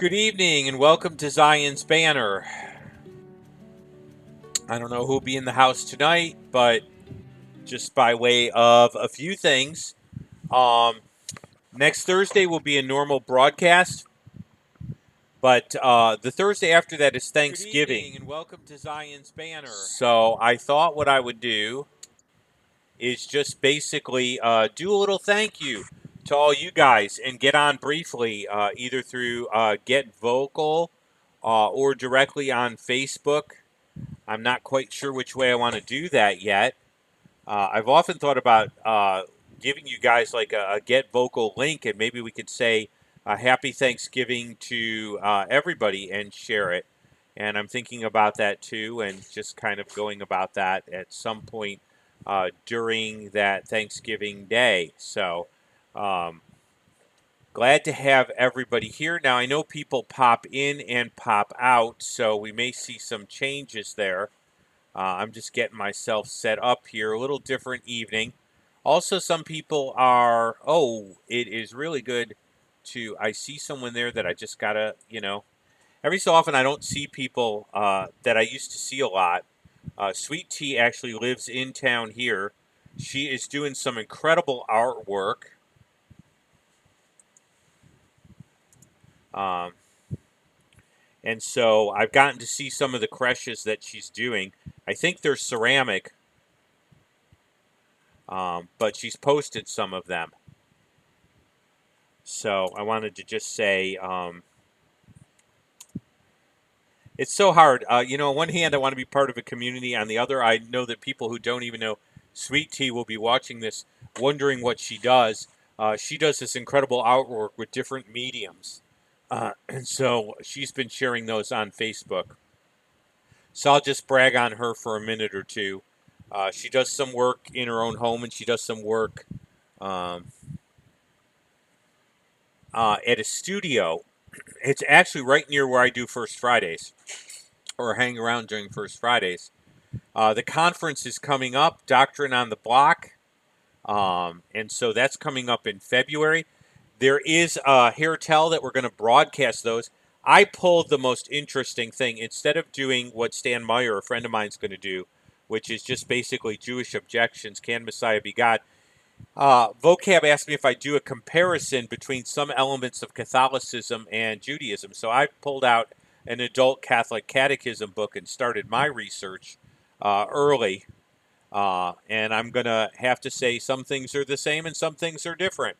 Good evening and welcome to Zion's Banner. I don't know who'll be in the house tonight, but just by way of a few things, um, next Thursday will be a normal broadcast, but the Thursday after that is Thanksgiving. Good evening and welcome to Zion's Banner. So I thought what I would do is just basically do a little thank you to all you guys and get on briefly, either through Get Vocal or directly on Facebook. I'm not quite sure which way I want to do that yet. I've often thought about giving you guys like a Get Vocal link, and maybe we could say Happy Thanksgiving to everybody and share it. And I'm thinking about that too, and just kind of going about that at some point during that Thanksgiving day. So, um, glad to have everybody here. Now, I know people pop in and pop out, so we may see some changes there. I'm just getting myself set up here. A little different evening. Also, some people are, it is really good to, I see someone there that I just gotta, every so often I don't see people that I used to see a lot. Sweet Tea actually lives in town here. She is doing some incredible artwork. Um, and so I've gotten to see some of the creches that she's doing. I think they're ceramic, but she's posted some of them. So I wanted to just say it's so hard. On one hand, I want to be part of a community. On the other, I know that people who don't even know Sweet Tea will be watching this wondering what she does. She does this incredible artwork with different mediums. And so she's been sharing those on Facebook. So I'll just brag on her for a minute or two. She does some work in her own home, and she does some work um, at a studio. It's actually right near where I do First Fridays, or hang around during First Fridays. The conference is coming up, Doctrine on the Block, and so that's coming up in February. There is a hair tell that we're going to broadcast those. I pulled the most interesting thing. Instead of doing what Stan Meyer, a friend of mine, is going to do, which is just basically Jewish objections, can Messiah be God? Vocab asked me if I do a comparison between some elements of Catholicism and Judaism. So I pulled out an adult Catholic catechism book and started my research early. And I'm going to have to say some things are the same and some things are different.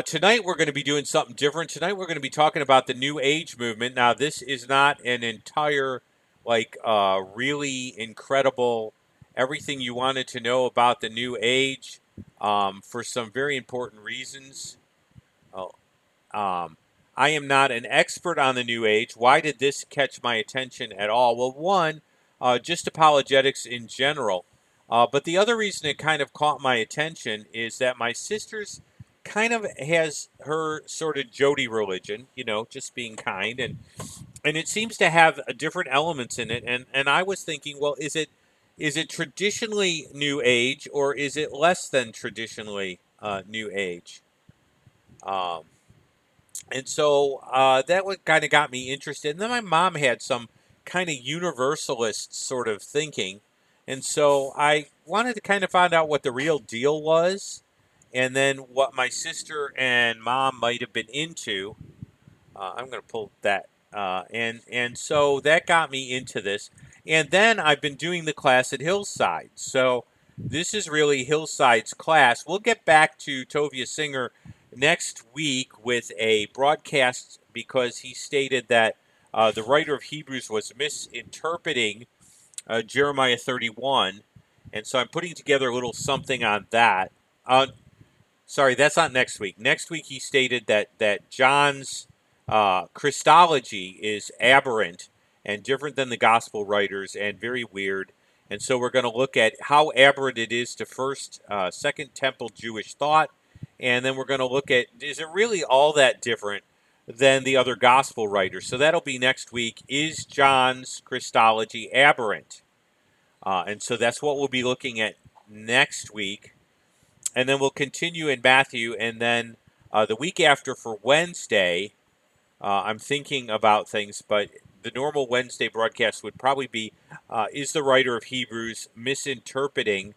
Tonight we're going to be doing something different. Tonight we're going to be talking about the New Age movement. Now, this is not an entire, really incredible everything you wanted to know about the New Age for some very important reasons. Oh, I am not an expert on the New Age. Why did this catch my attention at all? Well, one, just apologetics in general. But the other reason it kind of caught my attention is that my sister's kind of has her sort of Jody religion, just being kind, and it seems to have different elements in it. And I was thinking, well, is it traditionally New Age or is it less than traditionally New Age? Um, and so that what kind of got me interested. And then my mom had some kind of universalist sort of thinking. And so I wanted to kind of find out what the real deal was and then what my sister and mom might have been into. I'm going to pull that. And so that got me into this. And then I've been doing the class at Hillside. So this is really Hillside's class. We'll get back to Tovia Singer next week with a broadcast because he stated that the writer of Hebrews was misinterpreting Jeremiah 31. And so I'm putting together a little something on that. Sorry, that's not next week. Next week he stated that John's Christology is aberrant and different than the gospel writers and very weird. And so we're going to look at how aberrant it is to Second Temple Jewish thought. And then we're going to look at, is it really all that different than the other gospel writers? So that'll be next week. Is John's Christology aberrant? And so that's what we'll be looking at next week. And then we'll continue in Matthew. And then the week after for Wednesday, I'm thinking about things, but the normal Wednesday broadcast would probably be is the writer of Hebrews misinterpreting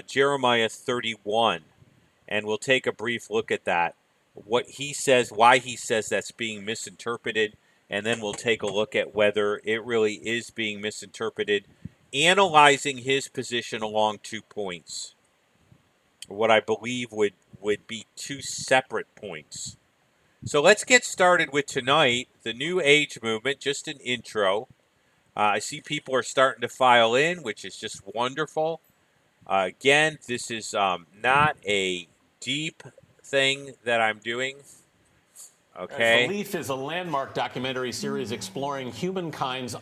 Jeremiah 31? And we'll take a brief look at that. What he says, why he says that's being misinterpreted, and then we'll take a look at whether it really is being misinterpreted, analyzing his position along 2 points. What I believe would be 2 separate points. So let's get started with tonight, the New Age movement, just an intro. I see people are starting to file in, which is just wonderful. Again, this is not a deep thing that I'm doing. Okay. Belief is a landmark documentary series exploring humankind's.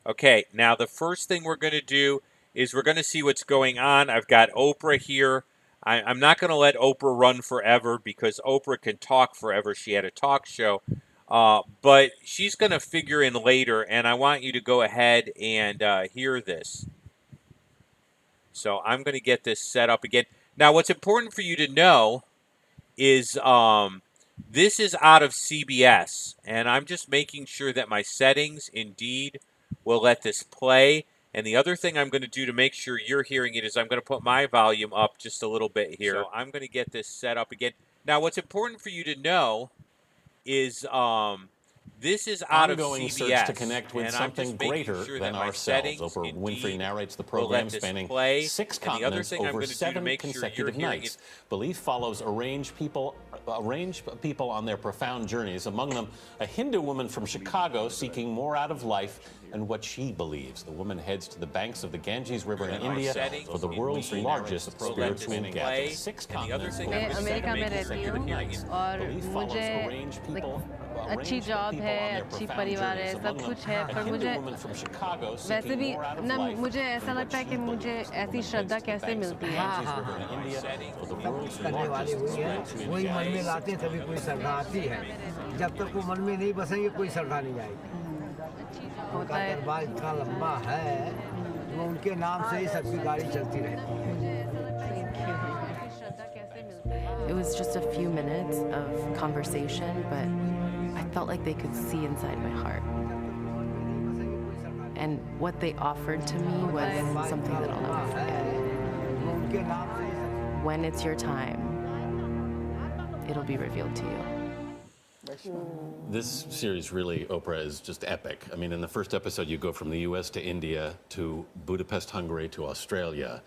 Okay, now the first thing we're going to do is we're going to see what's going on. I've got Oprah here. I'm not going to let Oprah run forever because Oprah can talk forever. She had a talk show. But she's going to figure in later, and I want you to go ahead and hear this. So I'm going to get this set up again. Now, what's important for you to know is this is out of CBS, and I'm just making sure that my settings indeed will let this play. And the other thing I'm going to do to make sure you're hearing it is I'm going to put my volume up just a little bit here. So I'm going to get this set up again. Now, what's important for you to know is this is out ongoing of CBS, search to connect with something greater than ourselves. Oprah Winfrey narrates the program spanning 6 continents over 7 consecutive nights. Belief follows arranged people on their profound journeys, among them a Hindu woman from Chicago seeking more out of life and what she believes. The woman heads to the banks of the Ganges River in India for the world's largest spiritual gathering. 6 continents over 7 consecutive nights. Belief follows arranged people. अच्छी job है, अच्छी परिवार है, सब कुछ है, पर मुझे वैसे भी ना मुझे ऐसा लगता है कि मुझे ऐसी श्रद्धा कैसे मिलती है। करने वाली हुई है, वही मन में लाते हैं तभी कोई श्रद्धा आती है। जब तक वो मन में नहीं बसेंगे कोई श्रद्धा नहीं आएगी। उनका दरबार इतना लंबा है, वो उनके नाम से ही सबकी गाड़ी चलती रहती है। It was just a few minutes of conversation, but I felt like they could see inside my heart. And what they offered to me was something that I'll never forget. When it's your time, it'll be revealed to you. This series really, Oprah, is just epic. I mean, in the first episode, you go from the U.S. to India to Budapest, Hungary to Australia.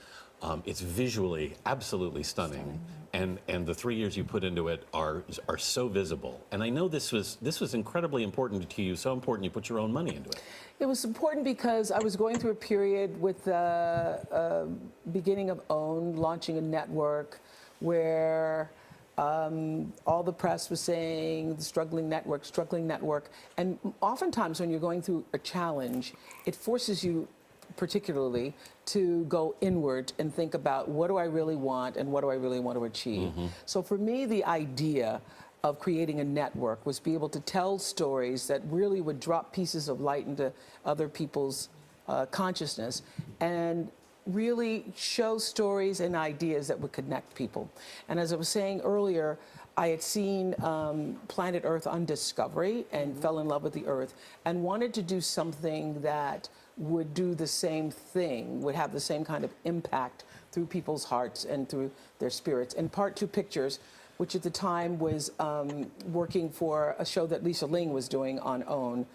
It's visually absolutely stunning, and the 3 years you put into it are so visible. And I know this was incredibly important to you, so important you put your own money into it. It was important because I was going through a period with the beginning of OWN, launching a network where all the press was saying the struggling network. And oftentimes when you're going through a challenge, it forces you particularly to go inward and think about what do I really want and what do I really want to achieve. So for me, the idea of creating a network was be able to tell stories that really would drop pieces of light into other people's consciousness and really show stories and ideas that would connect people. And as I was saying earlier, I had seen Planet Earth on Discovery and fell in love with the Earth and wanted to do something that would do the same thing, would have the same kind of impact through people's hearts and through their spirits. And Part 2 Pictures, which at the time was working for a show that Lisa Ling was doing on OWN,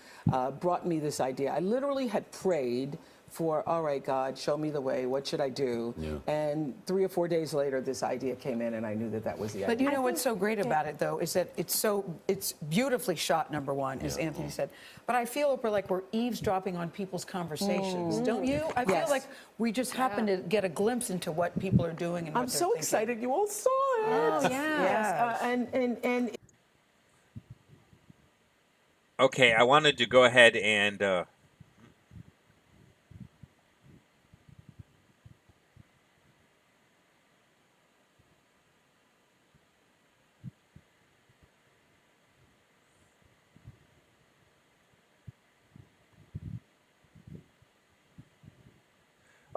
brought me this idea. I literally had prayed for, all right, God, show me the way. What should I do? Yeah. And 3 or 4 days later, this idea came in, and I knew that that was the idea. But you know what's so great about it, though, is that it's beautifully shot, number one, as Anthony said. But I feel, Oprah, like we're eavesdropping on people's conversations, don't you? I feel like we just happen to get a glimpse into what people are doing and what I'm so excited you all saw it. Oh, yeah. And okay, I wanted to go ahead and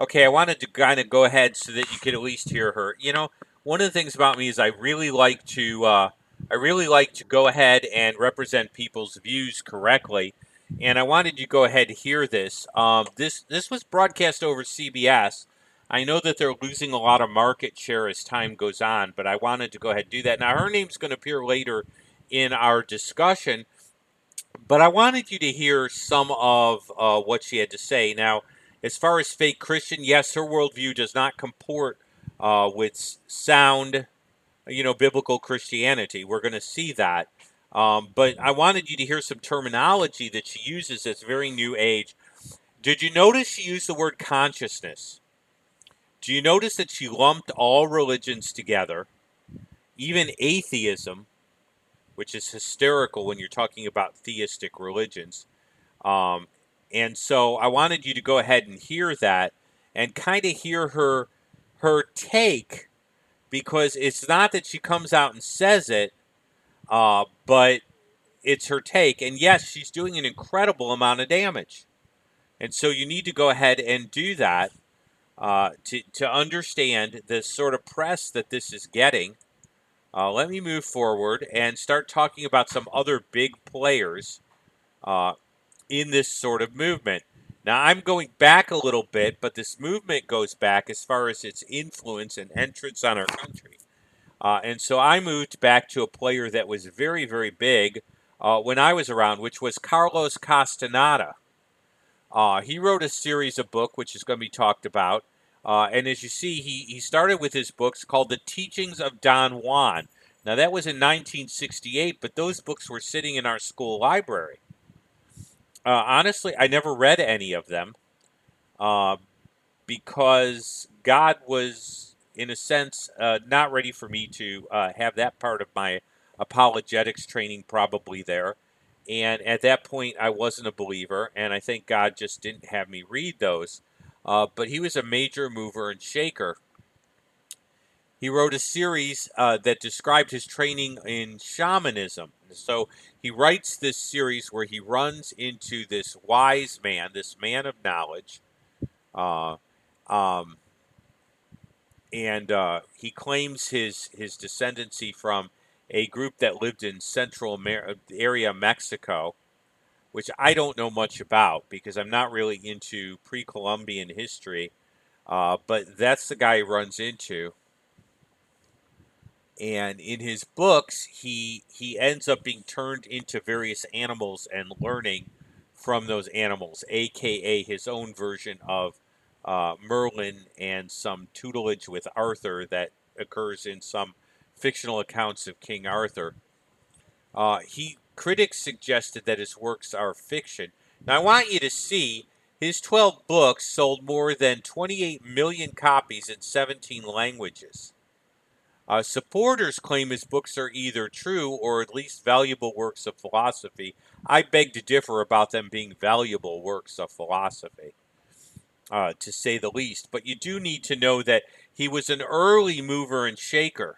okay, I wanted to kind of go ahead so that you could at least hear her. You know, one of the things about me is I really like to I really like to go ahead and represent people's views correctly, and I wanted you to go ahead and hear this. This was broadcast over CBS. I know that they're losing a lot of market share as time goes on, but I wanted to go ahead and do that. Now, her name's going to appear later in our discussion, but I wanted you to hear some of what she had to say. Now, as far as fake Christian, yes, her worldview does not comport with sound, biblical Christianity. We're going to see that. But I wanted you to hear some terminology that she uses that's very new age. Did you notice she used the word consciousness? Do you notice that she lumped all religions together, even atheism, which is hysterical when you're talking about theistic religions? And so I wanted you to go ahead and hear that and kind of hear her take, because it's not that she comes out and says it, but it's her take. And yes, she's doing an incredible amount of damage. And so you need to go ahead and do that to understand the sort of press that this is getting. Let me move forward and start talking about some other big players in this sort of movement. Now, I'm going back a little bit, but this movement goes back as far as its influence and entrance on our country. And so I moved back to a player that was very, very big when I was around, which was Carlos Castaneda. He wrote a series of books, which is going to be talked about. And as you see, he started with his books called The Teachings of Don Juan. Now, that was in 1968, but those books were sitting in our school library. Honestly, I never read any of them because God was, in a sense, not ready for me to have that part of my apologetics training probably there. And at that point, I wasn't a believer, and I think God just didn't have me read those. But he was a major mover and shaker. He wrote a series that described his training in shamanism. So he writes this series where he runs into this wise man, this man of knowledge, uh, um, and he claims his descendancy from a group that lived in Central area Mexico, which I don't know much about because I'm not really into pre-Columbian history. But that's the guy he runs into. And in his books, he ends up being turned into various animals and learning from those animals, aka his own version of Merlin and some tutelage with Arthur that occurs in some fictional accounts of King Arthur. Critics suggested that his works are fiction. Now I want you to see his 12 books sold more than 28 million copies in 17 languages. Supporters claim his books are either true or at least valuable works of philosophy. I beg to differ about them being valuable works of philosophy, to say the least. But you do need to know that he was an early mover and shaker.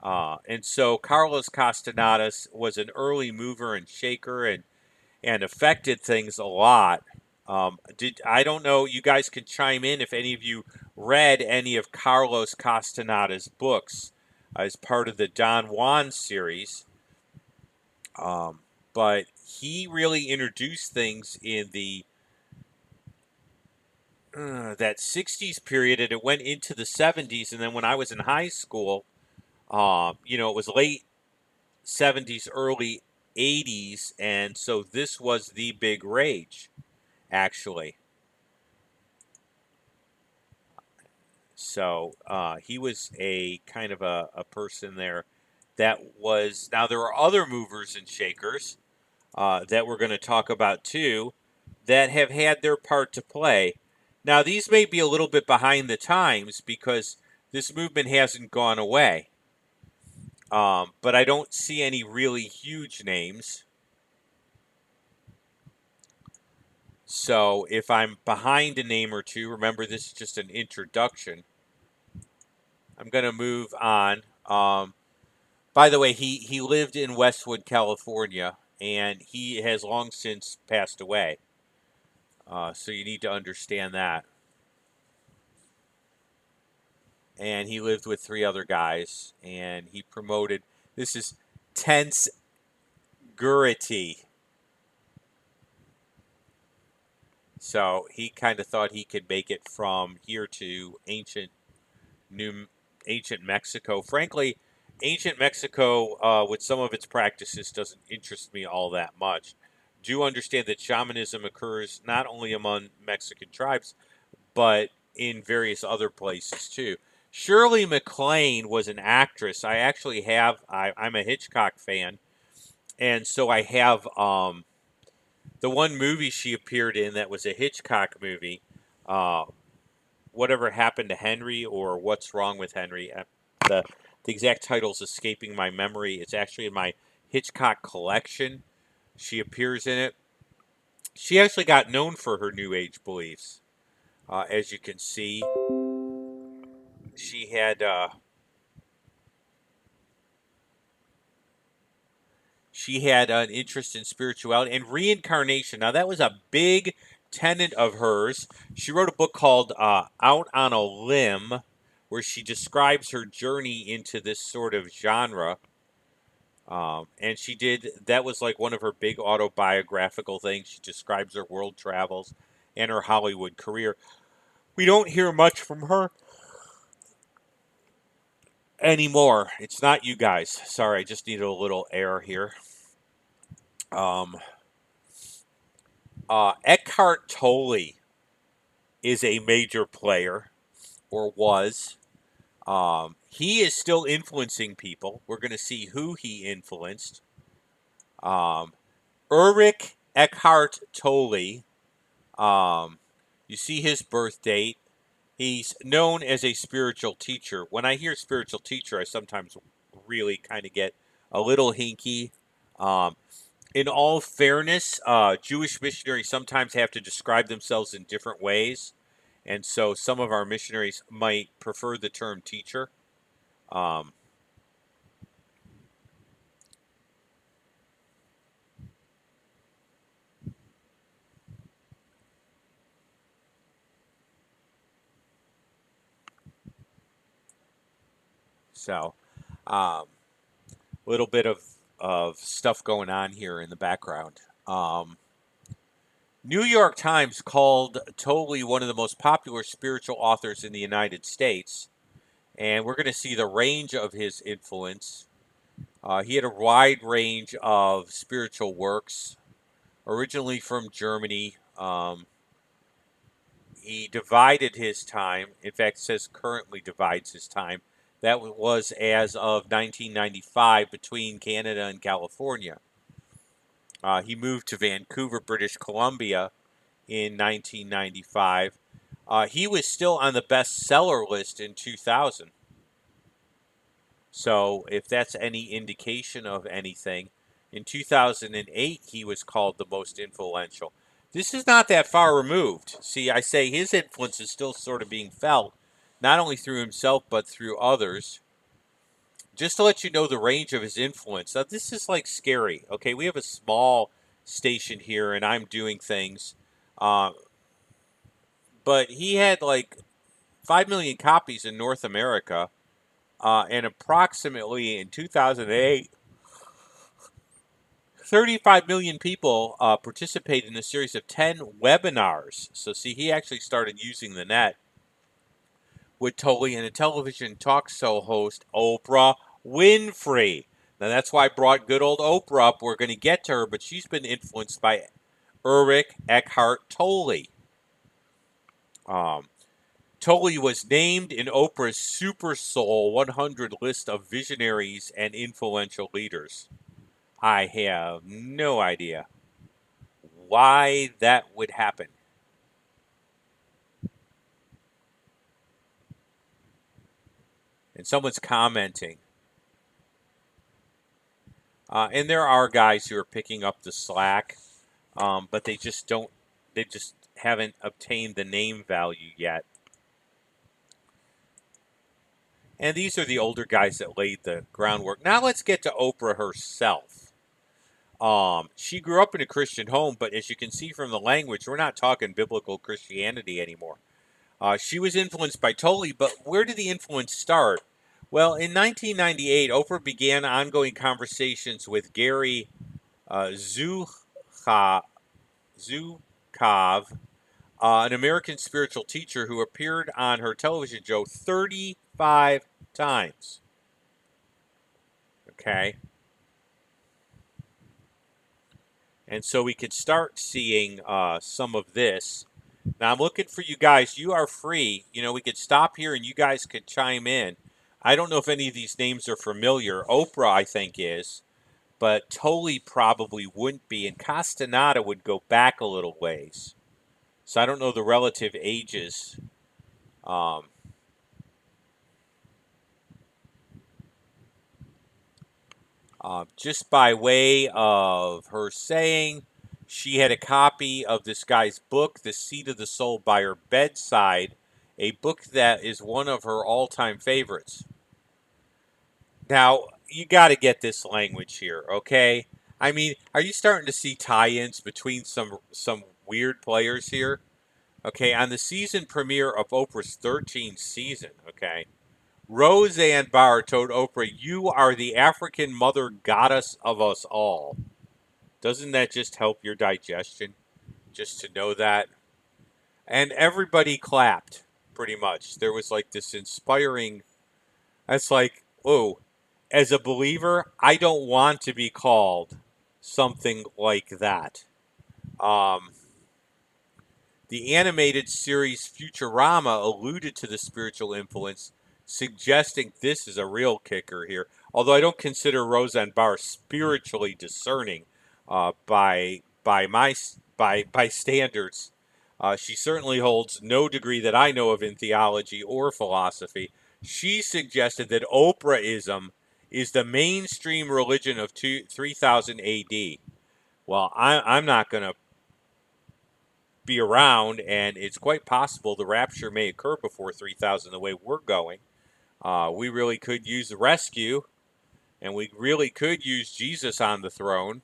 And so Carlos Castaneda was an early mover and shaker and affected things a lot. I don't know, you guys can chime in if any of you read any of Carlos Castaneda's books as part of the Don Juan series. But he really introduced things in the that 60s period, and it went into the 70s. And then when I was in high school, it was late 70s, early 80s. And so this was the big rage, actually. So he was a kind of a person there that was. Now, there are other movers and shakers that we're going to talk about too that have had their part to play. Now, these may be a little bit behind the times because this movement hasn't gone away. But I don't see any really huge names. So if I'm behind a name or two, remember this is just an introduction. I'm going to move on. By the way, he lived in Westwood, California, and he has long since passed away. So you need to understand that. and he lived with 3 other guys, and he promoted, this is tense gurity. So he kind of thought he could make it from here to ancient Mexico. Frankly, ancient Mexico, with some of its practices, doesn't interest me all that much. Do understand that shamanism occurs not only among Mexican tribes, but in various other places too. Shirley MacLaine was an actress. I actually have. I'm a Hitchcock fan, and so I have the one movie she appeared in that was a Hitchcock movie. Uh, Whatever Happened to Henry, or What's Wrong with Henry. The the exact title's escaping my memory. It's actually in my Hitchcock collection. She appears in it. She actually got known for her New Age beliefs. As you can see, she had an interest in spirituality and reincarnation. Now, that was a big tenet of hers. She wrote a book called Out on a Limb, where she describes her journey into this sort of genre. And that was like one of her big autobiographical things. She describes her world travels and her Hollywood career. We don't hear much from her anymore. It's not you guys. Sorry, I just needed a little air here. Eckhart Tolle is a major player, or was. He is still influencing people. We're going to see who he influenced. Ulrich Eckhart Tolle. You see his birth date. He's known as a spiritual teacher. When I hear spiritual teacher, I sometimes really kind of get a little hinky. In all fairness, Jewish missionaries sometimes have to describe themselves in different ways. And so some of our missionaries might prefer the term teacher. So, little bit of stuff going on here in the background. New York Times called Tolle one of the most popular spiritual authors in the United States. And we're going to see the range of his influence. He had a wide range of spiritual works, originally from Germany. He divided his time. In fact, it says currently divides his time. That was as of 1995 between Canada and California. He moved to Vancouver, British Columbia in 1995. He was still on the bestseller list in 2000. So if that's any indication of anything, in 2008 he was called the most influential. This is not that far removed. See, I say his influence is still sort of being felt, not only through himself but through others. Just to let you know the range of his influence. Now, this is like scary. Okay, we have a small station here, and I'm doing things. But he had like 5 million copies in North America, and approximately in 2008, 35 million people participated in a series of 10 webinars. So, see, he actually started using the net with Tolle and a television talk show host, Oprah Winfrey. Now, that's why I brought good old Oprah up. We're going to get to her, but she's been influenced by Ulrich Eckhart Tolle. Tolle was named in Oprah's Super Soul 100 list of visionaries and influential leaders. I have no idea why that would happen. And someone's commenting. And there are guys who are picking up the slack, but they just haven't obtained the name value yet. And these are the older guys that laid the groundwork. Now let's get to Oprah herself. She grew up in a Christian home, but as you can see from the language, we're not talking biblical Christianity anymore. She was influenced by Tully, but where did the influence start? Well, in 1998, Oprah began ongoing conversations with Gary Zukav, an American spiritual teacher who appeared on her television show 35 times. Okay. And so we could start seeing some of this. Now I'm looking for you guys. You are free. We could stop here and you guys could chime in. I don't know if any of these names are familiar. Oprah, I think, is. But Tully probably wouldn't be. And Castaneda would go back a little ways. So I don't know the relative ages. Just by way of her saying, she had a copy of this guy's book, The Seat of the Soul, by her bedside, a book that is one of her all-time favorites. Now, you got to get this language here, okay? I mean, are you starting to see tie-ins between some weird players here? Okay, on the season premiere of Oprah's 13th season, okay, Roseanne Barr told Oprah, "You are the African mother goddess of us all." Doesn't that just help your digestion? Just to know that? And everybody clapped, pretty much. There was like this inspiring, that's like, oh, as a believer, I don't want to be called something like that. The animated series Futurama alluded to the spiritual influence, suggesting this is a real kicker here. Although I don't consider Roseanne Barr spiritually discerning by standards, she certainly holds no degree that I know of in theology or philosophy. She suggested that Oprahism is the mainstream religion of 3000 A.D. Well, I'm not going to be around, and it's quite possible the rapture may occur before 3000 the way we're going. We really could use the rescue, and we really could use Jesus on the throne.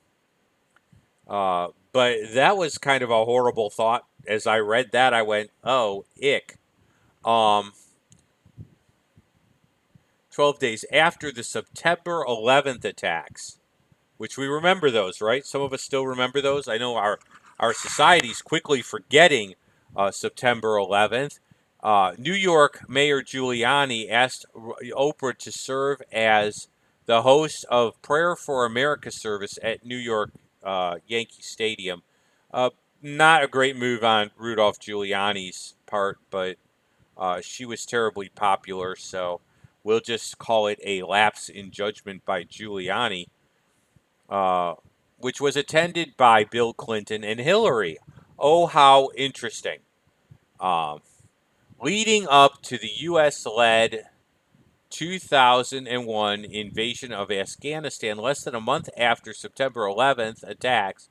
But that was kind of a horrible thought. As I read that, I went, oh, ick. 12 days after the September 11th attacks, which we remember those, right? Some of us still remember those. I know our society's quickly forgetting September 11th. New York Mayor Giuliani asked Oprah to serve as the host of Prayer for America service at New York Yankee Stadium. Not a great move on Rudolph Giuliani's part, but she was terribly popular, so we'll just call it a lapse in judgment by Giuliani. Which was attended by Bill Clinton and Hillary. Oh, how interesting. Leading up to the U.S.-led 2001 invasion of Afghanistan, less than a month after September 11th attacks,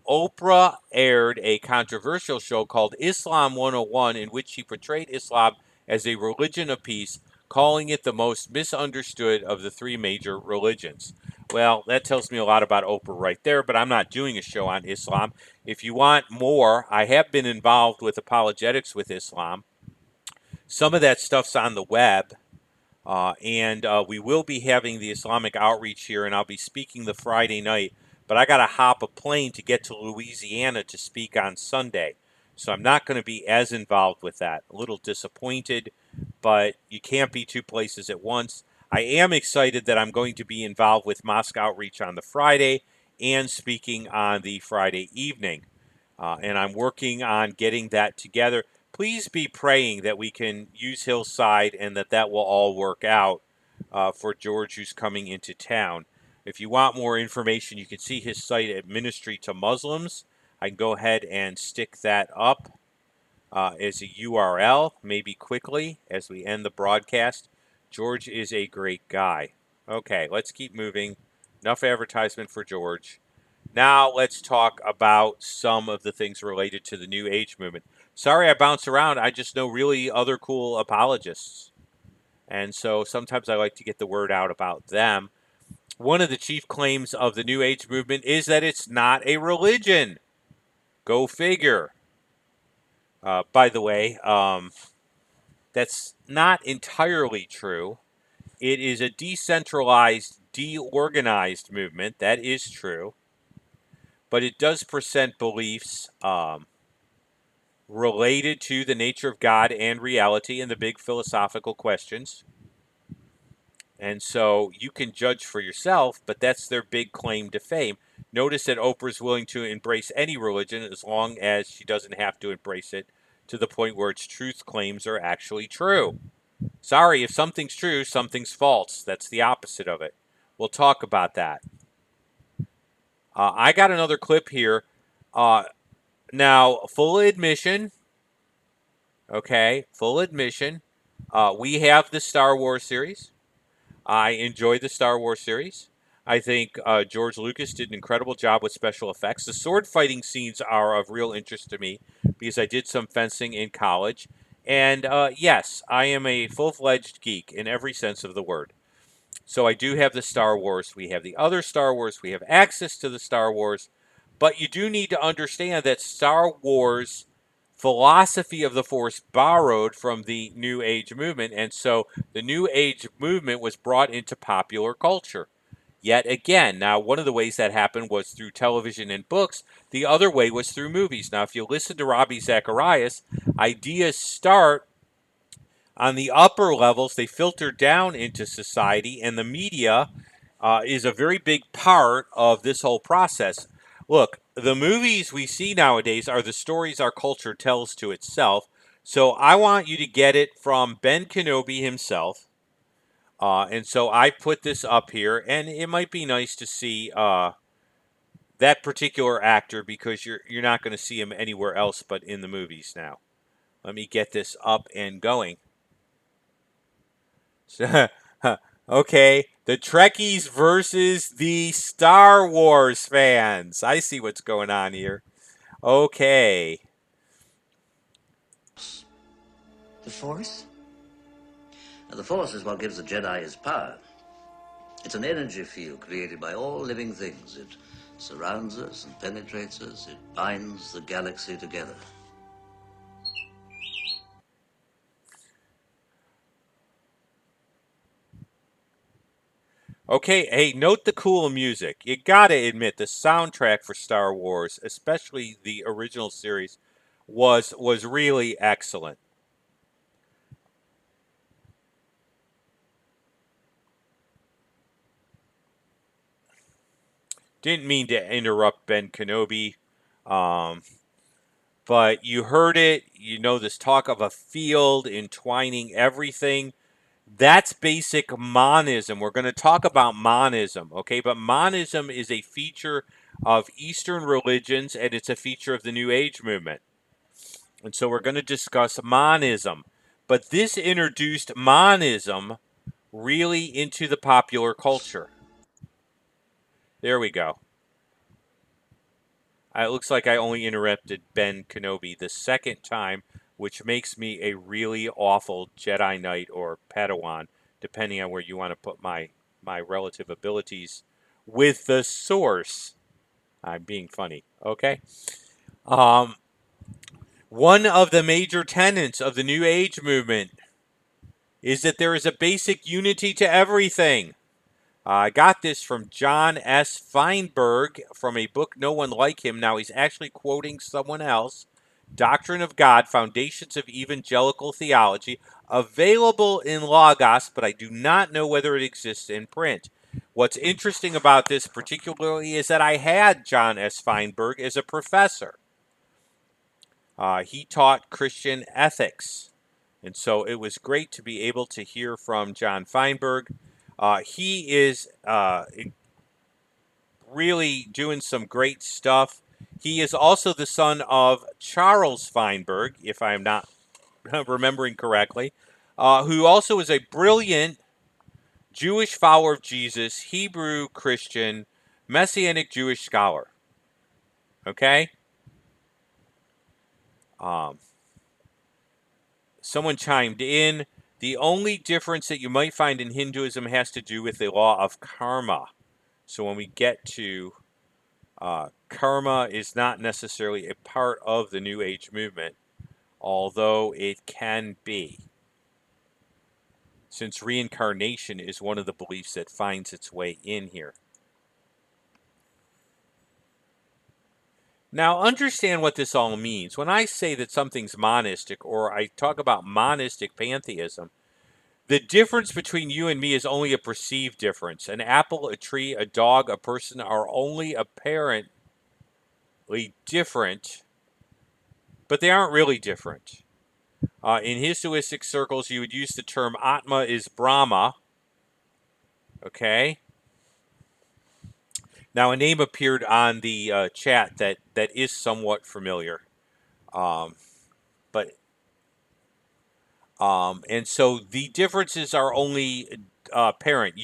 Oprah aired a controversial show called Islam 101, in which she portrayed Islam as a religion of peace, calling it the most misunderstood of the three major religions. Well, that tells me a lot about Oprah right there, but I'm not doing a show on Islam. If you want more, I have been involved with apologetics with Islam. Some of that stuff's on the web, and we will be having the Islamic outreach here, and I'll be speaking the Friday night. But I got to hop a plane to get to Louisiana to speak on Sunday. So I'm not going to be as involved with that. A little disappointed, but you can't be two places at once. I am excited that I'm going to be involved with Mosque Outreach on the Friday and speaking on the Friday evening. And I'm working on getting that together. Please be praying that we can use Hillside and that will all work out for George, who's coming into town. If you want more information, you can see his site at Ministry to Muslims. I can go ahead and stick that up as a URL, maybe quickly as we end the broadcast. George is a great guy. Okay, let's keep moving. Enough advertisement for George. Now let's talk about some of the things related to the New Age movement. Sorry I bounce around. I just know really other cool apologists. And so sometimes I like to get the word out about them. One of the chief claims of the New Age movement is that it's not a religion. Go figure. By the way, That's not entirely true. It is a decentralized, deorganized movement. That is true. But it does present beliefs related to the nature of God and reality and the big philosophical questions. And so you can judge for yourself, but that's their big claim to fame. Notice that Oprah's willing to embrace any religion as long as she doesn't have to embrace it to the point where its truth claims are actually true. Sorry, if something's true, something's false. That's the opposite of it. We'll talk about that. I got another clip here. Now, full admission, okay, full admission, we have the Star Wars series. I enjoyed the Star Wars series. I think George Lucas did an incredible job with special effects. The sword fighting scenes are of real interest to me because I did some fencing in college. And yes, I am a full-fledged geek in every sense of the word. So I do have the Star Wars. We have the other Star Wars. We have access to the Star Wars. But you do need to understand that Star Wars philosophy of the Force borrowed from the New Age movement. And so the New Age movement was brought into popular culture. Yet again, now one of the ways that happened was through television and books. The other way was through movies. Now, if you listen to Ravi Zacharias, ideas start on the upper levels, they filter down into society, and the media is a very big part of this whole process. Look, the movies we see nowadays are the stories our culture tells to itself. So I want you to get it from Ben Kenobi himself. And so I put this up here, and it might be nice to see that particular actor because you're not going to see him anywhere else but in the movies now. Let me get this up and going. Okay, the Trekkies versus the Star Wars fans. I see what's going on here. Okay. The Force? Now, the Force is what gives the Jedi his power. It's an energy field created by all living things. It surrounds us and penetrates us. It binds the galaxy together. Okay, hey, note the cool music. You gotta admit, the soundtrack for Star Wars, especially the original series, was really excellent. Didn't mean to interrupt Ben Kenobi, but you heard it. You know this talk of a field entwining everything. That's basic monism. We're going to talk about monism, okay? But monism is a feature of Eastern religions, and it's a feature of the New Age movement. And so we're going to discuss monism. But this introduced monism really into the popular culture. There we go. It looks like I only interrupted Ben Kenobi the second time, which makes me a really awful Jedi Knight or Padawan, depending on where you want to put my relative abilities with the Source. I'm being funny, okay? One of the major tenets of the New Age movement is that there is a basic unity to everything. I got this from John S. Feinberg from a book, No One Like Him. Now he's actually quoting someone else. Doctrine of God, Foundations of Evangelical Theology, available in Logos, but I do not know whether it exists in print. What's interesting about this particularly is that I had John S. Feinberg as a professor. He taught Christian ethics. And so it was great to be able to hear from John Feinberg. He is really doing some great stuff. He is also the son of Charles Feinberg, if I'm not remembering correctly, who also is a brilliant Jewish follower of Jesus, Hebrew Christian, Messianic Jewish scholar. Okay? Someone chimed in. The only difference that you might find in Hinduism has to do with the law of karma. So when we get to karma is not necessarily a part of the New Age movement, although it can be. since reincarnation is one of the beliefs that finds its way in here. Now, understand what this all means. When I say that something's monistic, or I talk about monistic pantheism, the difference between you and me is only a perceived difference. An apple, a tree, a dog, a person are only apparently different, but they aren't really different. In Hinduistic circles, you would use the term Atma is Brahma. Okay? Now, a name appeared on the chat that is somewhat familiar. And so the differences are only apparent.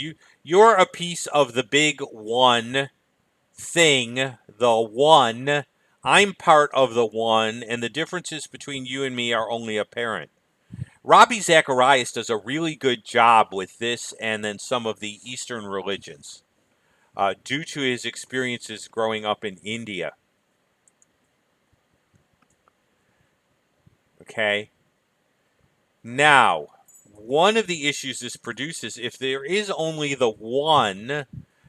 You're a piece of the big one thing, the one. I'm part of the one, and the differences between you and me are only apparent. Ravi Zacharias does a really good job with this and then some of the Eastern religions due to his experiences growing up in India. Okay? Now, one of the issues this produces, if there is only the one,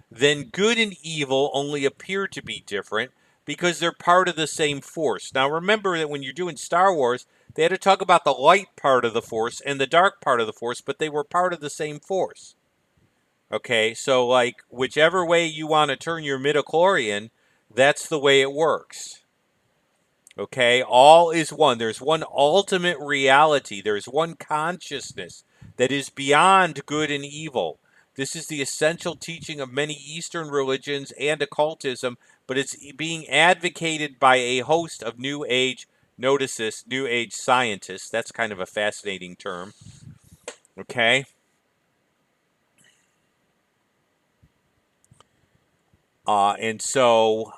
then good and evil only appear to be different because they're part of the same force. Now, remember that when you're doing Star Wars, they had to talk about the light part of the force and the dark part of the force, but they were part of the same force. Okay, so like whichever way you want to turn your midichlorian, that's the way it works. Okay, all is one. There's one ultimate reality. There's one consciousness that is beyond good and evil. This is the essential teaching of many Eastern religions and occultism, but it's being advocated by a host of New Age, notice this, New Age scientists. That's kind of a fascinating term. Okay. And so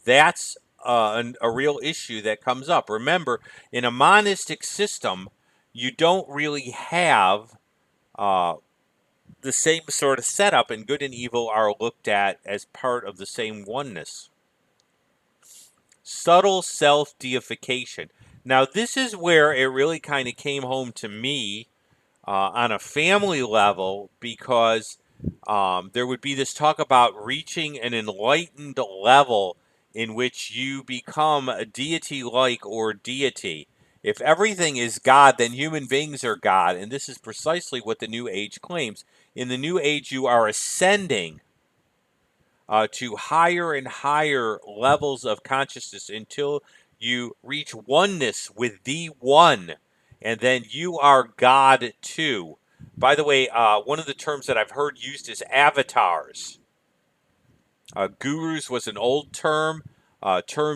that's a real issue that comes up. Remember, in a monistic system, you don't really have the same sort of setup, and good and evil are looked at as part of the same oneness. Subtle self-deification. Now, this is where it really kind of came home to me on a family level, because there would be this talk about reaching an enlightened level in which you become a deity-like or deity. If everything is God, then human beings are God, and this is precisely what the New Age claims. In the New Age, you are ascending to higher and higher levels of consciousness until you reach oneness with the one, and then you are God too. By the way, one of the terms that I've heard used is avatars. Gurus was an old term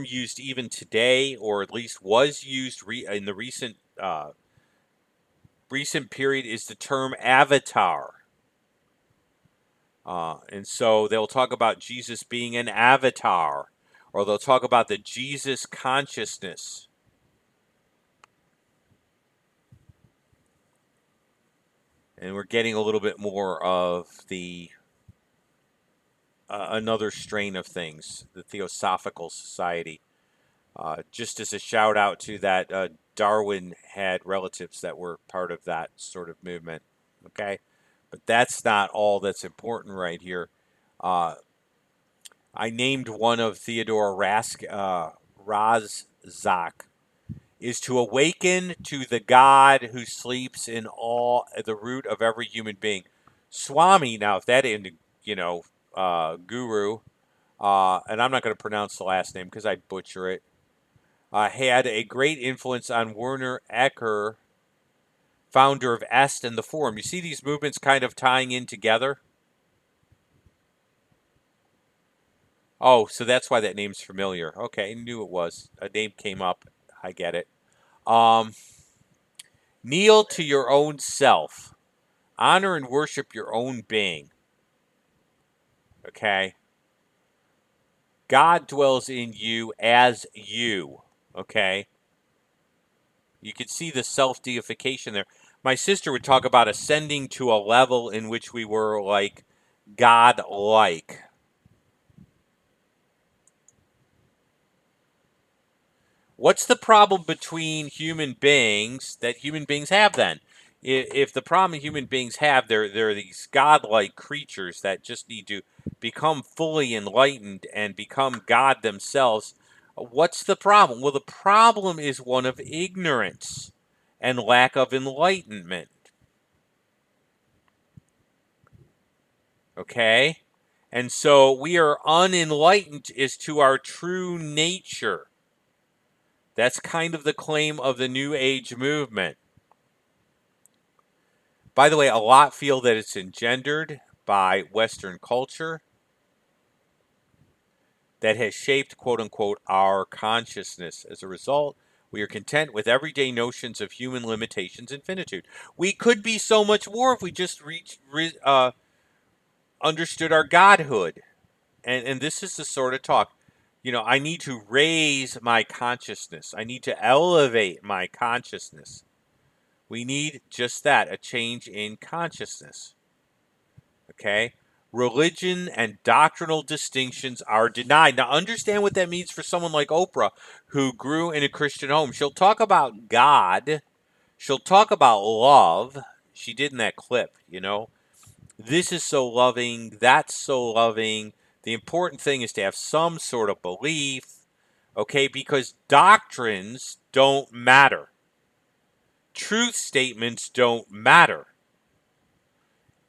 used even today, or at least was used in the recent period, is the term avatar. And so they'll talk about Jesus being an avatar, or they'll talk about the Jesus consciousness. And we're getting a little bit more of the another strain of things, the Theosophical Society. Just as a shout out to that, Darwin had relatives that were part of that sort of movement. Okay, but that's not all that's important right here. I named one of Theodore Razak, is to awaken to the God who sleeps in all the root of every human being. Swami, now if that isn't, guru, and I'm not going to pronounce the last name because I'd butcher it, had a great influence on Werner Ecker, founder of Est and the Forum. You see these movements kind of tying in together? Oh, so that's why that name's familiar. Okay, I knew it was. A name came up. I get it. Kneel to your own self. Honor and worship your own being. Okay? God dwells in you as you. Okay? You can see the self-deification there. My sister would talk about ascending to a level in which we were like God-like. What's the problem between human beings that human beings have then? if the problem human beings have, they're these godlike creatures that just need to become fully enlightened and become God themselves. What's the problem? Well, the problem is one of ignorance and lack of enlightenment. Okay? And so we are unenlightened as to our true nature. That's kind of the claim of the New Age movement. By the way, a lot feel that it's engendered by Western culture that has shaped, quote unquote, our consciousness. As a result, we are content with everyday notions of human limitations and finitude. We could be so much more if we just understood our godhood. And this is the sort of talk. I need to raise my consciousness. I need to elevate my consciousness. We need just that, a change in consciousness. Okay? Religion and doctrinal distinctions are denied. Now, understand what that means for someone like Oprah, who grew in a Christian home. She'll talk about God. She'll talk about love. She did in that clip, This is so loving. That's so loving. The important thing is to have some sort of belief, okay? Because doctrines don't matter. Truth statements don't matter.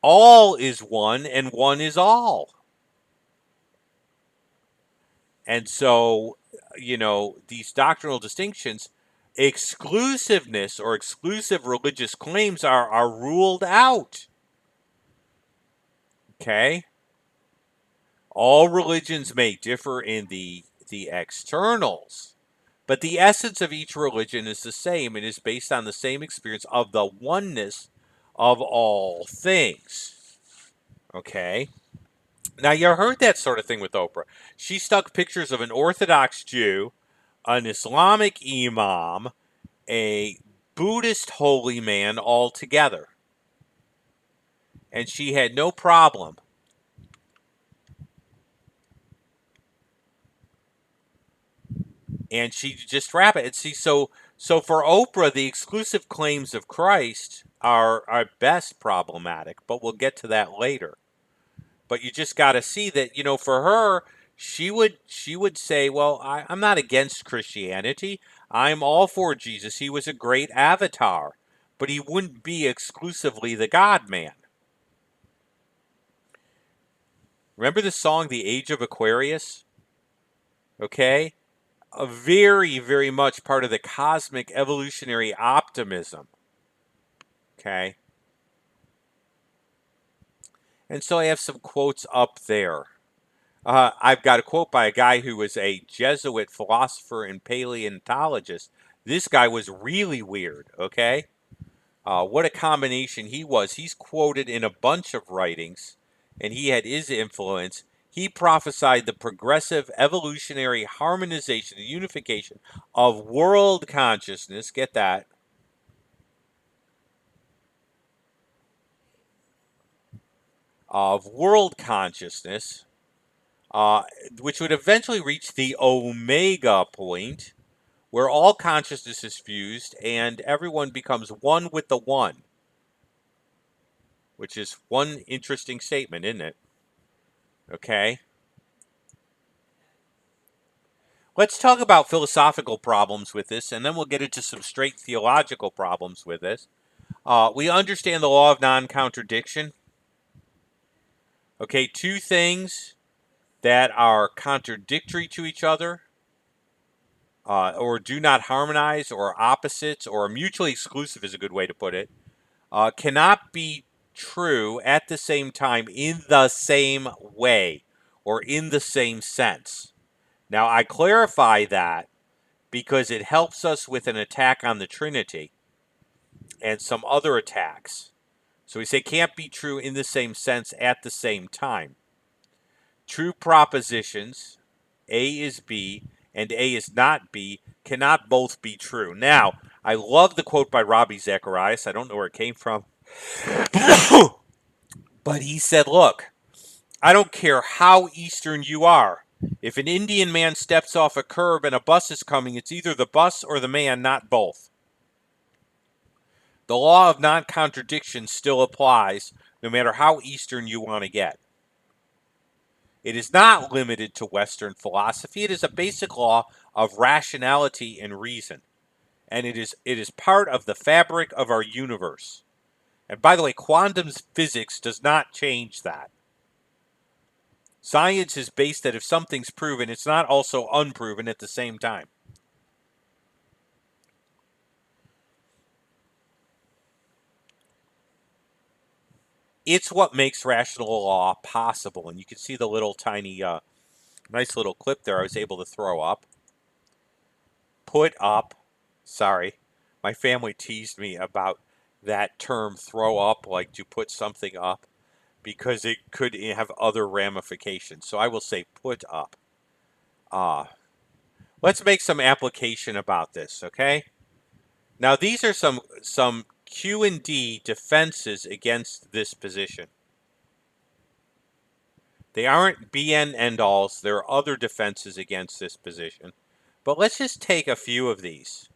All is one and one is all. And so, these doctrinal distinctions, exclusiveness or exclusive religious claims are ruled out. Okay? All religions may differ in the externals, but the essence of each religion is the same and is based on the same experience of the oneness of all things. Okay? Now, you heard that sort of thing with Oprah. She stuck pictures of an Orthodox Jew, an Islamic imam, a Buddhist holy man all together. And she had no problem and she just wrap it. And see, so for Oprah, the exclusive claims of Christ are best problematic, but we'll get to that later. But you just got to see that, for her, she would say, well, I'm not against Christianity. I'm all for Jesus. He was a great avatar, but he wouldn't be exclusively the God man. Remember the song, The Age of Aquarius? Okay? A very, very much part of the cosmic evolutionary optimism. Okay? And so I have some quotes up there. I've got a quote by a guy who was a Jesuit philosopher and paleontologist. This guy was really weird, okay? What a combination he was. He's quoted in a bunch of writings, and he had his influence. He prophesied the progressive evolutionary harmonization, the unification of world consciousness. Get that? Of world consciousness, which would eventually reach the omega point, where all consciousness is fused and everyone becomes one with the one. Which is one interesting statement, isn't it? Okay. Let's talk about philosophical problems with this, and then we'll get into some straight theological problems with this. We understand the law of non-contradiction. Okay, two things that are contradictory to each other, or do not harmonize, or opposites, or mutually exclusive is a good way to put it, cannot be true at the same time in the same way or in the same sense. Now, I clarify that because it helps us with an attack on the Trinity and some other attacks. So we say can't be true in the same sense at the same time. True propositions, A is B and A is not B, cannot both be true. Now, I love the quote by Ravi Zacharias. I don't know where it came from. But he said, look, I don't care how Eastern you are. If an Indian man steps off a curb and a bus is coming, it's either the bus or the man, not both. The law of non-contradiction still applies no matter how Eastern you want to get. It is not limited to Western philosophy. It is a basic law of rationality and reason. And it is part of the fabric of our universe. And by the way, quantum physics does not change that. Science is based that if something's proven, it's not also unproven at the same time. It's what makes rational law possible. And you can see the little tiny, nice little clip there I was able to throw up. Put up, sorry, my family teased me about that term throw up, like to put something up, because it could have other ramifications. So I will say put up. Let's make some application about this, okay? Now these are some Q and D defenses against this position. They aren't be-end end-alls. There are other defenses against this position. But let's just take a few of these.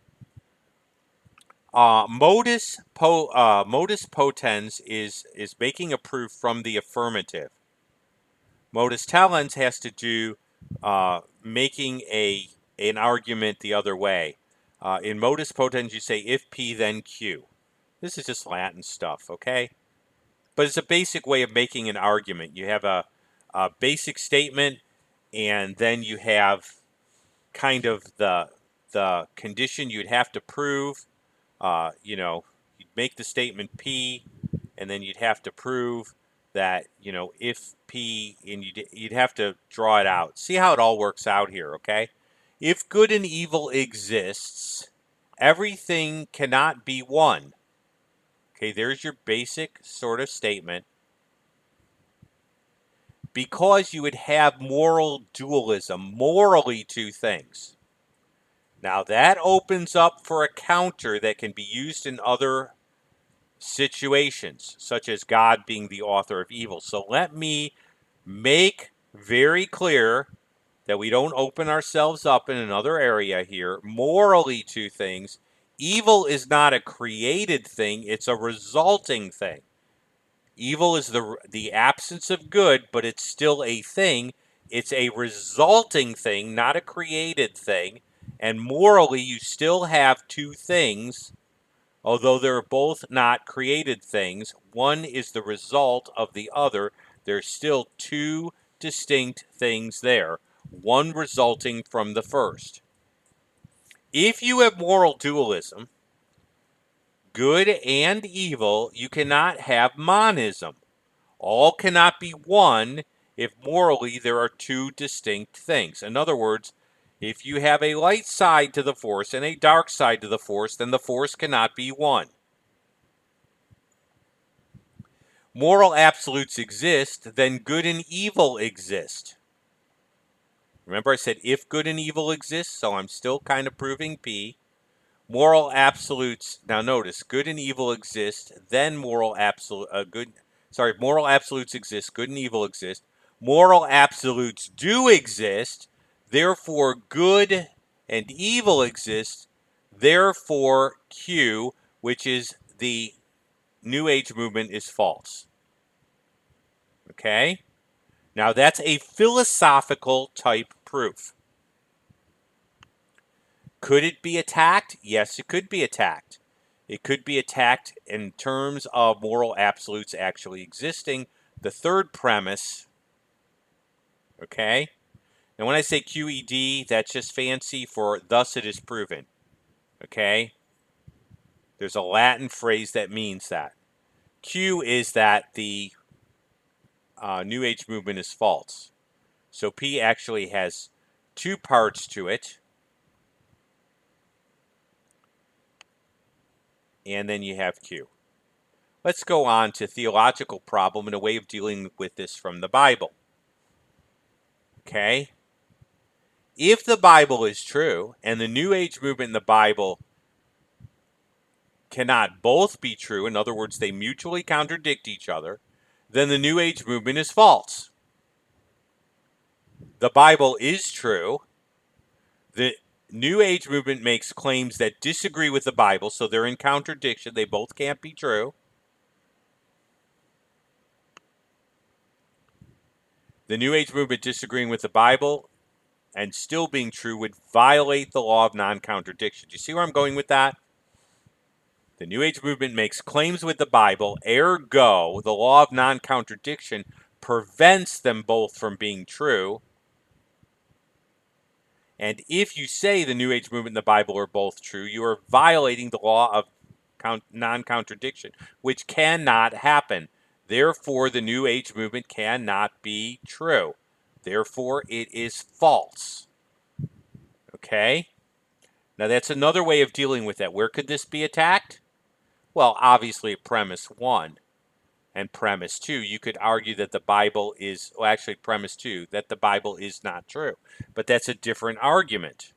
Modus potens is making a proof from the affirmative. Modus talens has to do making an argument the other way. In modus potens, you say if P, then Q. This is just Latin stuff, okay? But it's a basic way of making an argument. You have a basic statement, and then you have kind of the condition you'd have to prove. You'd make the statement P, and then you'd have to prove that, if P, and you'd have to draw it out. See how it all works out here, okay? If good and evil exists, everything cannot be one. Okay, there's your basic sort of statement. Because you would have moral dualism, morally two things. Now that opens up for a counter that can be used in other situations, such as God being the author of evil. So let me make very clear that we don't open ourselves up in another area here. Morally two things. Evil is not a created thing, it's a resulting thing. Evil is the absence of good, but it's still a thing. It's a resulting thing, not a created thing. And morally, you still have two things, although they're both not created things. One is the result of the other. There's still two distinct things there, one resulting from the first. If you have moral dualism, good and evil, you cannot have monism. All cannot be one if morally there are two distinct things. In other words, if you have a light side to the force and a dark side to the force, then the force cannot be one. Moral absolutes exist, then good and evil exist. Remember I said if good and evil exist, so I'm still kind of proving P. Moral absolutes, now notice, good and evil exist, then moral absolutes exist, good and evil exist. Moral absolutes do exist, therefore good and evil exist, therefore Q, which is the New Age movement, is false. Okay? Now that's a philosophical type proof. Could it be attacked? Yes, it could be attacked. It could be attacked in terms of moral absolutes actually existing. The third premise, okay? Now when I say QED, that's just fancy for thus it is proven, okay? There's a Latin phrase that means that. Q is that the New Age movement is false. So P actually has two parts to it. And then you have Q. Let's go on to theological problem and a way of dealing with this from the Bible. Okay? If the Bible is true, and the New Age movement and the Bible cannot both be true, in other words, they mutually contradict each other, then the New Age movement is false. The Bible is true. New Age movement makes claims that disagree with the Bible, so they're in contradiction. They both can't be true. The New Age movement disagreeing with the Bible and still being true would violate the law of non-contradiction. Do you see where I'm going with that? The New Age movement makes claims with the Bible, ergo, the law of non-contradiction prevents them both from being true. And if you say the New Age movement and the Bible are both true, you are violating the law of non-contradiction, which cannot happen. Therefore, the New Age movement cannot be true. Therefore, it is false. Okay? Now, that's another way of dealing with that. Where could this be attacked? Well, obviously, at premise 1 and premise 2. You could argue that the Bible is, well, actually, premise 2, that the Bible is not true. But that's a different argument.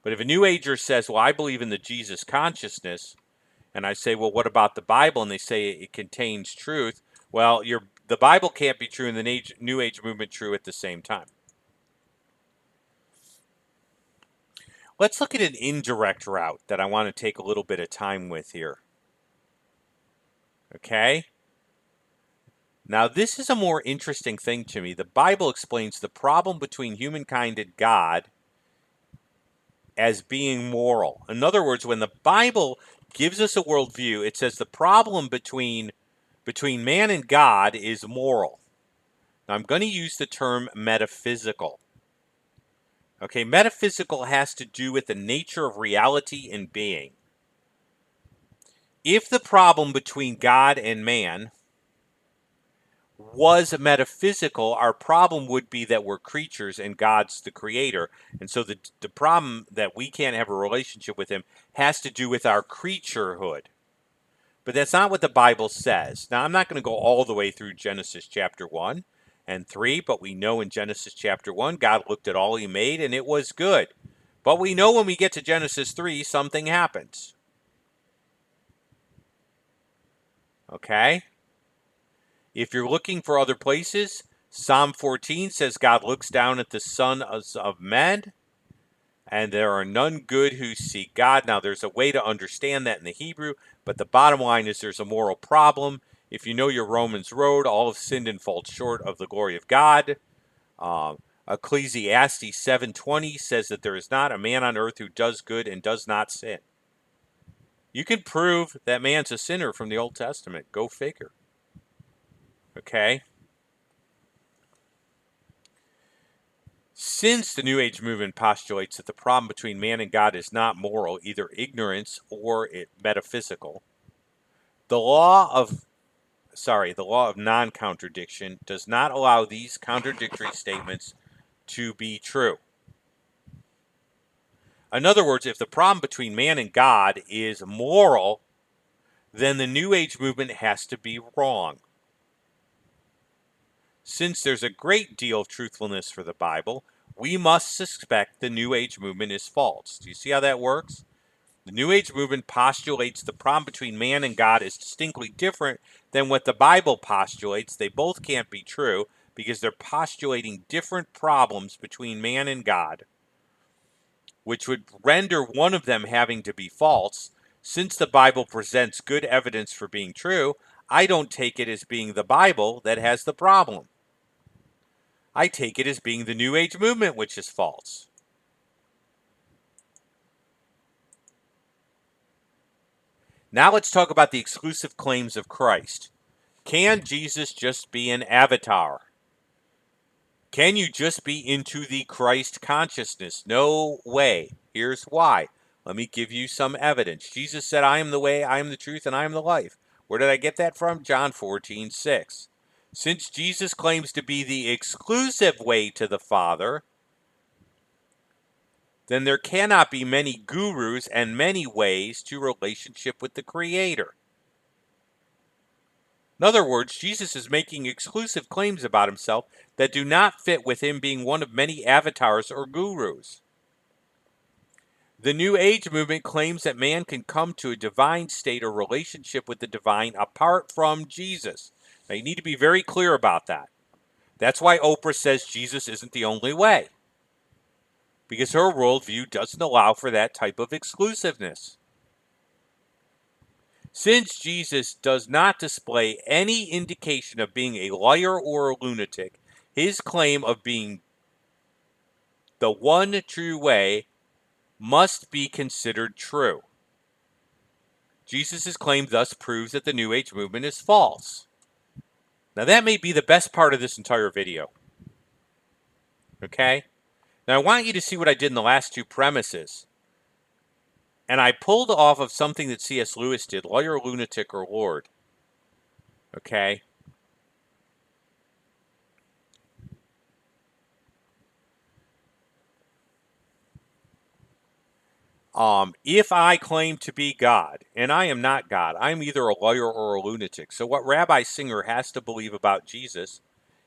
But if a New Ager says, well, I believe in the Jesus consciousness, and I say, well, what about the Bible? And they say it contains truth. Well, the Bible can't be true and the New Age movement true at the same time. Let's look at an indirect route that I want to take a little bit of time with here. Okay? Now, this is a more interesting thing to me. The Bible explains the problem between humankind and God as being moral. In other words, when the Bible gives us a worldview, it says the problem between man and God is moral. Now, I'm going to use the term metaphysical. Okay, metaphysical has to do with the nature of reality and being. If the problem between God and man was metaphysical, our problem would be that we're creatures and God's the creator. And so the problem that we can't have a relationship with him has to do with our creaturehood. But that's not what the Bible says. Now, I'm not going to go all the way through Genesis chapter 1 and 3, but we know in Genesis chapter 1, God looked at all he made and it was good. But we know when we get to Genesis 3, something happens. Okay? If you're looking for other places, Psalm 14 says God looks down at the sons of men, and there are none good who seek God. Now, there's a way to understand that in the Hebrew, but the bottom line is there's a moral problem. If you know your Romans road, all have sinned and fall short of the glory of God. Ecclesiastes 7:20 says that there is not a man on earth who does good and does not sin. You can prove that man's a sinner from the Old Testament. Go figure. Okay? Since the New Age movement postulates that the problem between man and God is not moral, either ignorance or metaphysical, the law of non-contradiction does not allow these contradictory statements to be true. In other words, if the problem between man and God is moral, then the New Age movement has to be wrong. Since there's a great deal of truthfulness for the Bible, we must suspect the New Age movement is false. Do you see how that works? The New Age movement postulates the problem between man and God is distinctly different than what the Bible postulates. They both can't be true because they're postulating different problems between man and God, which would render one of them having to be false. Since the Bible presents good evidence for being true, I don't take it as being the Bible that has the problem. I take it as being the New Age movement, which is false. Now let's talk about the exclusive claims of Christ. Can Jesus just be an avatar? Can you just be into the Christ consciousness? No way. Here's why. Let me give you some evidence. Jesus said, I am the way, I am the truth, and I am the life. Where did I get that from? John 14:6. Since Jesus claims to be the exclusive way to the Father, then there cannot be many gurus and many ways to relationship with the Creator. In other words, Jesus is making exclusive claims about himself that do not fit with him being one of many avatars or gurus. The New Age movement claims that man can come to a divine state or relationship with the divine apart from Jesus. Now, you need to be very clear about that. That's why Oprah says Jesus isn't the only way. because her worldview doesn't allow for that type of exclusiveness. Since Jesus does not display any indication of being a liar or a lunatic, his claim of being the one true way must be considered true. Jesus' claim thus proves that the New Age movement is false. Now that may be the best part of this entire video. Okay? Now I want you to see what I did in the last two premises. And I pulled off of something that C.S. Lewis did, Liar, Lunatic, or Lord. Okay? If I claim to be God, and I am not God, I'm either a liar or a lunatic. So what Rabbi Singer has to believe about Jesus,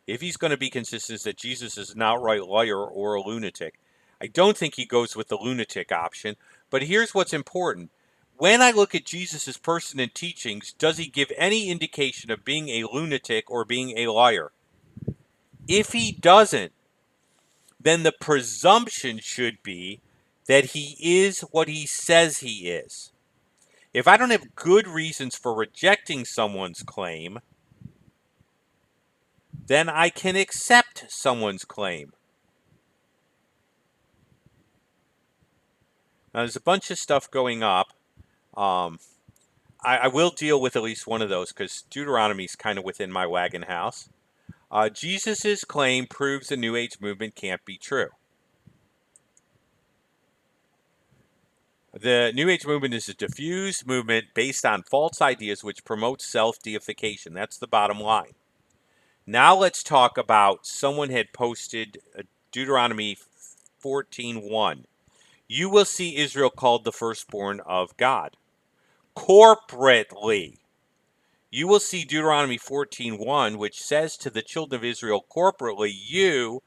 if he's going to be consistent, is that Jesus is an outright liar or a lunatic. I don't think he goes with the lunatic option, but here's what's important. When I look at Jesus' person and teachings, does he give any indication of being a lunatic or being a liar? If he doesn't, then the presumption should be that he is what he says he is. If I don't have good reasons for rejecting someone's claim, then I can accept someone's claim. Now, there's a bunch of stuff going up. I will deal with at least one of those because Deuteronomy is kind of within my wagon house. Jesus' claim proves the New Age movement can't be true. The New Age movement is a diffused movement based on false ideas which promotes self-deification. That's the bottom line. Now let's talk about someone had posted Deuteronomy 14:1. You will see Israel called the firstborn of God. Corporately. You will see Deuteronomy 14:1, which says to the children of Israel corporately, you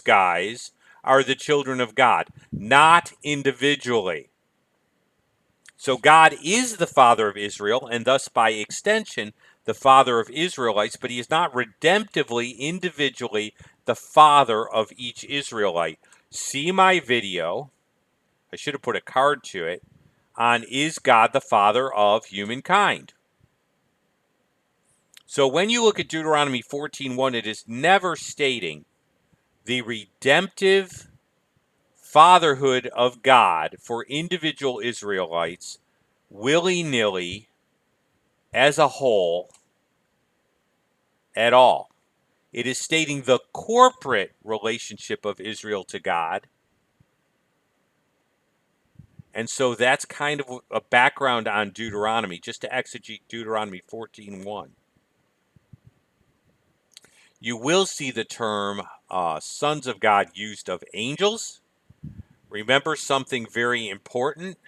guys are the children of God, not individually. So God is the father of Israel, and thus by extension, the father of Israelites, but he is not redemptively, individually, the father of each Israelite. See my video, I should have put a card to it, on is God the father of humankind? So when you look at Deuteronomy 14:1, it is never stating the redemptive fatherhood of God for individual Israelites willy-nilly as a whole at all. It is stating the corporate relationship of Israel to God. And so that's kind of a background on Deuteronomy, just to exegete Deuteronomy 14:1. You will see the term sons of God used of angels. Remember something very important.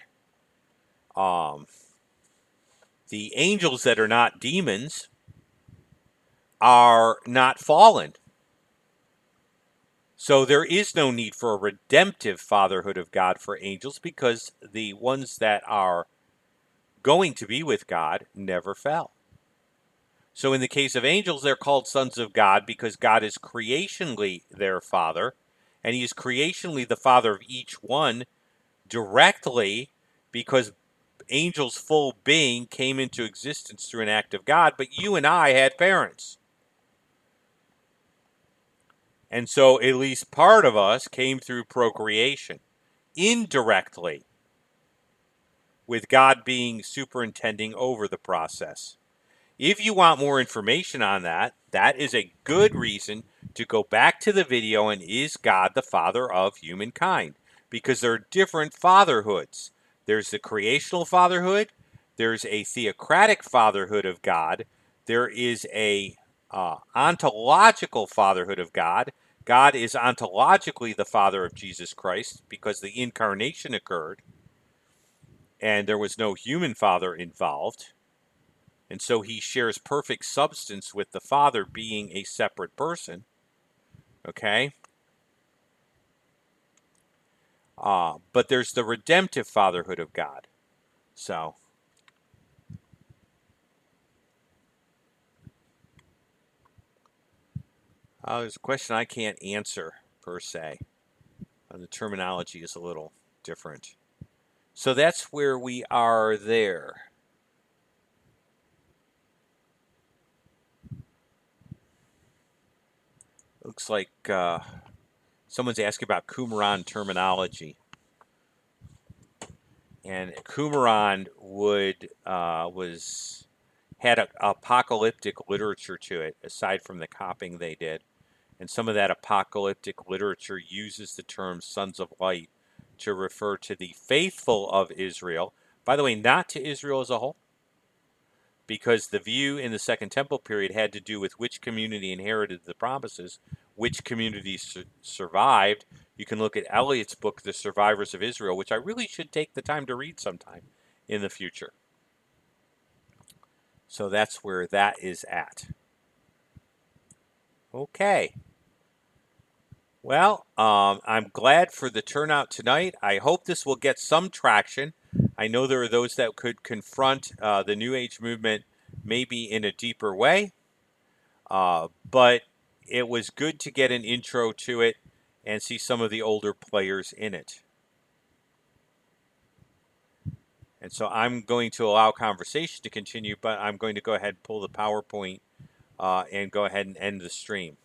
The angels that are not demons are not fallen. So there is no need for a redemptive fatherhood of God for angels because the ones that are going to be with God never fell. So in the case of angels, they're called sons of God because God is creationally their father, and he is creationally the father of each one directly because angels' full being came into existence through an act of God, but you and I had parents. And so at least part of us came through procreation, indirectly, with God being superintending over the process. If you want more information on that, that is a good reason to go back to the video on Is God the Father of Humankind? Because there are different fatherhoods. There's the creational fatherhood. There's a theocratic fatherhood of God. There is a ontological fatherhood of God. God is ontologically the father of Jesus Christ because the incarnation occurred and there was no human father involved. And so he shares perfect substance with the Father being a separate person. Okay? But there's the redemptive fatherhood of God. So, there's a question I can't answer, per se. The terminology is a little different. So that's where we are there. Looks like someone's asking about Qumran terminology. And Qumran had a apocalyptic literature to it, aside from the copying they did. And some of that apocalyptic literature uses the term sons of light to refer to the faithful of Israel. By the way, not to Israel as a whole, because the view in the Second Temple period had to do with which community inherited the promises, which communities survived. You can look at Eliot's book, The Survivors of Israel, which I really should take the time to read sometime in the future. So that's where that is at. Okay. Well, I'm glad for the turnout tonight. I hope this will get some traction. I know there are those that could confront the New Age movement maybe in a deeper way, but it was good to get an intro to it and see some of the older players in it. And so I'm going to allow conversation to continue, but I'm going to go ahead and pull the PowerPoint and go ahead and end the stream.